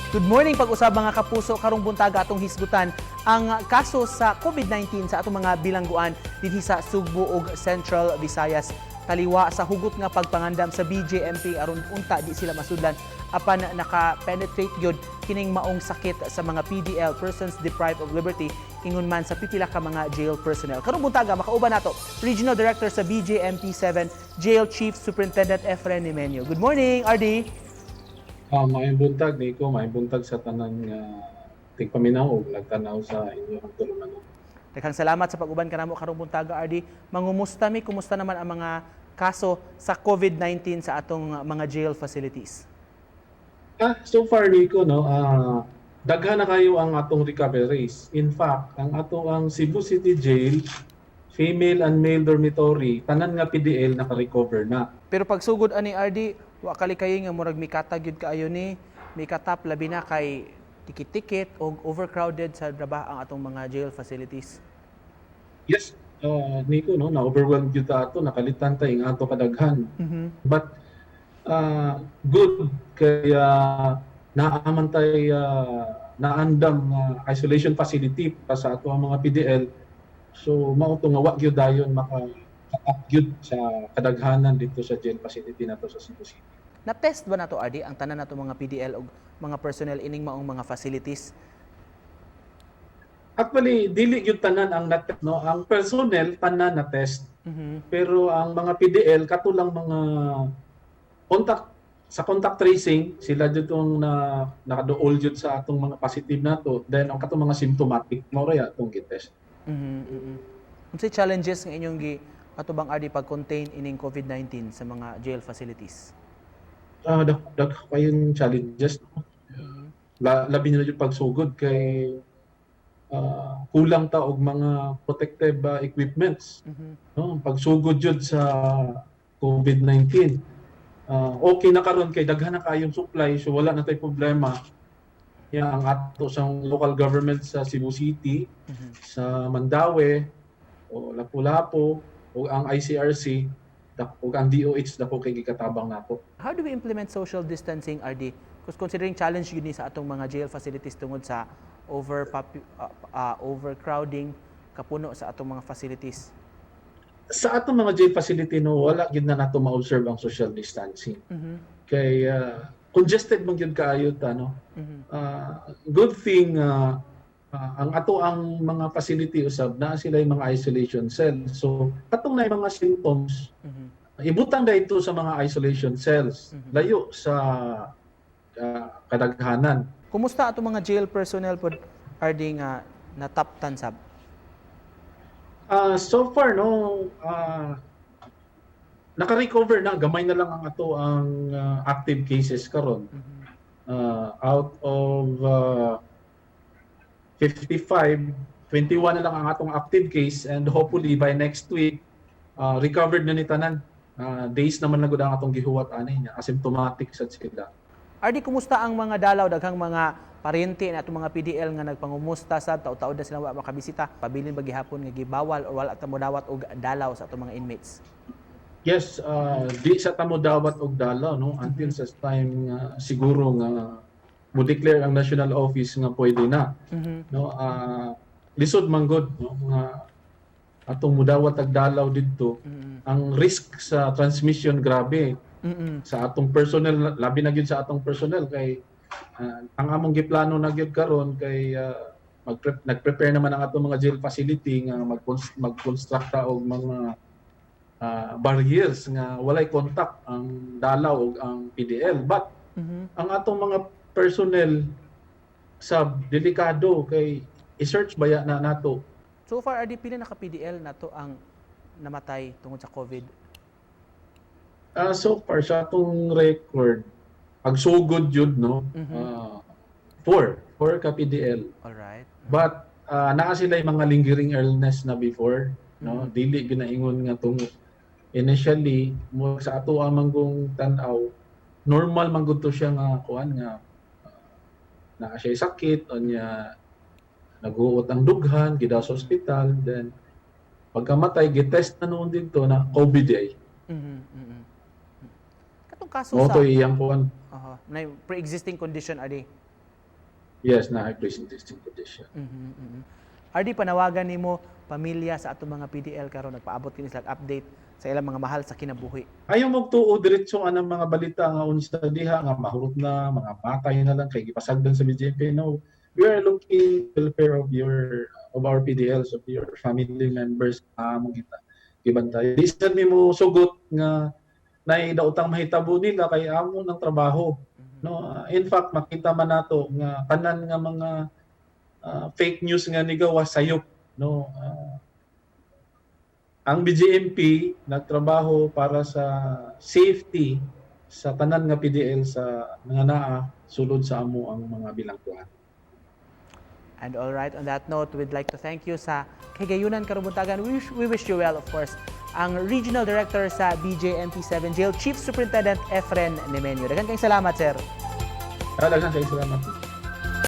Good morning, pag-usab mga kapuso, karong buntaga atong hisgutan ang kaso sa COVID-19 sa atong mga bilangguan dinhi sa Sugbo ug Central Visayas. Taliwa sa hugot nga pagpangandam sa BJMP aron unta di sila masudlan apan naka-penetrate gyud kining maong sakit sa mga PDL, persons deprived of liberty, ingon man sa pipila ka mga jail personnel. Karong buntaga makauban nato Regional Director sa BJMP 7, Jail Chief Superintendent Efren Nimenyo. Good morning, RD. Maayong buntag, Nico. Maayong buntag sa tanan nga tigpaminaw o nagtanaw sa inyong tulungan. Daghang salamat sa pag-uban kanamo karong buntaga, RD. Mangumusta mi, kumusta naman ang mga kaso sa COVID-19 sa atong mga jail facilities? So far, Nico, no, daghan na kayo ang atong recoveries. In fact, ang Cebu City Jail, female and male dormitory, tanan nga PDL naka-recover na. Pero pagsugod ani RD, wa kali kayo nga murag mikatag gyud kaayo ni, mikatap labi na kay tikit-tikit o overcrowded sa draba ang atong mga jail facilities. Yes, Nico, no, na-overwhelmed yun ato, nakalitan tayo ang ato kadaghan. But good kaya naaman tayo naandam isolation facility para sa ato ang mga PDL. So mao to nga wa gyud dayon maka-gyud sa kadaghanan dito sa jail facility nato sa Cebu City. Na-test ba nato RD ang tanan nato mga PDL o mga personnel ining maong mga facilities? Actually, dili gyud tanan ang na-test, no. Ang personnel tanan na test. Pero ang mga PDL katulang mga contact tracing, sila jud tong nakaduol jud sa atong mga positive nato. Then ang katong mga symptomatic mo ra atong gitest. Unsay challenges nga inyong atubang RD pag-contain ining COVID-19 sa mga jail facilities? Dag kayong challenges, no? Labi na yung pagsugod kay kulang ta og mga protective equipments. No? Pagsugod jud sa COVID-19. Okay na karon kay daghan na kayong supply, so wala na tay problema. Ang ato sang local government sa Cebu City, sa Mandaue, o Lapu-Lapu, o ang ICRC, o ang DOH dako kay gikatabang nato. How do we implement social distancing, RD? Because considering challenge yun sa atong mga jail facilities tungod sa overcrowding, kapuno sa atong mga facilities. Sa atong mga jail facility, no, wala gid na nato ma-observe ang social distancing. Kay congested man gyud kaayo ta, no. Good thing ang ato ang mga facility usab na sila yung mga isolation cell. So katong na mga symptoms, ibutang dahito sa mga isolation cells, layo sa kadaghanan. Kumusta ato mga jail personnel pod RD nga nataptan sab? So far, no, naka-recover na, gamay na lang ang ato ang active cases karon. Out of 55, 21 na lang ang atong active case, and hopefully by next week recovered na ni tanan. Days naman na gud ang atong gihuwat ani niya, asymptomatic sad sila. RD, kumusta ang mga dalaw, daghang mga paryente na itong mga PDL nga nagpangumusta sa taw-taw na sila makabisita, pabilin ba gihapon nga gibawal o wala ta mo dawat og dalaw sa atong mga inmates? Yes, di sa tamo dawat og dalaw, no, until sa time siguro nga mo declare ang national office nga pwede na. No, lisod man gud, no, nga atong mudawat og dalaw didto. Ang risk sa transmission grabe. Sa atong personnel, labi na gyud sa atong personnel kay ang among giplano na gyud karon kay nagprepare naman ang atong mga jail facility nga mag-construct og mga barriers nga walay contact ang dalaw ug ang PDL, but ang atong mga personnel sa delikado kay i-search baya na nato. So far, RD, pila naka PDL nato ang namatay tungod sa COVID? So far sa atong record, pagsugod yun, no, 4 ka PDL. Alright. But naa sila yung mga lingering illness na before, no, dili ginaingon nga tungod initially mo sa ato ang manggong tan-aw, normal man gud to siya nga kuan nga naa siya sakit o niya naguot ang dughan gida sa ospital, then pagkamatay gitest na noon dito na COVID ay. Katong kaso Mo sa to iyang kuan na pre-existing condition, RD? Yes, na prison testing po siya. RD, panawagan nimo pamilya sa atong mga PDL karon nagpaabot kini sa update sa ilang mga mahal sa kinabuhi. Ayaw magtuo diretso anang mga balita nga unsa diha nga mahurot na, mga patay na lang kay gipasagdan sa BJP. No, we are looking welfare of our PDLs, of your family members. Among kita gibantay. Bisan nimo sugot nga naidaotang mahitabo nila kay amo ng trabaho. No, in fact makita man nato nga tanan nga mga fake news nga nigawas sayop. No, ang BJMP nagtrabaho para sa safety sa tanan nga PDL sa mga naa sulod sa amo ang mga bilangguan. And all right, on that note, we'd like to thank you sa Higayunan karong buntagan. We wish you well, of course. Ang Regional Director sa BJMP 7 Jail, Chief Superintendent Efren Nemenyo. Daghang kayong salamat, sir. Daghang kayong salamat.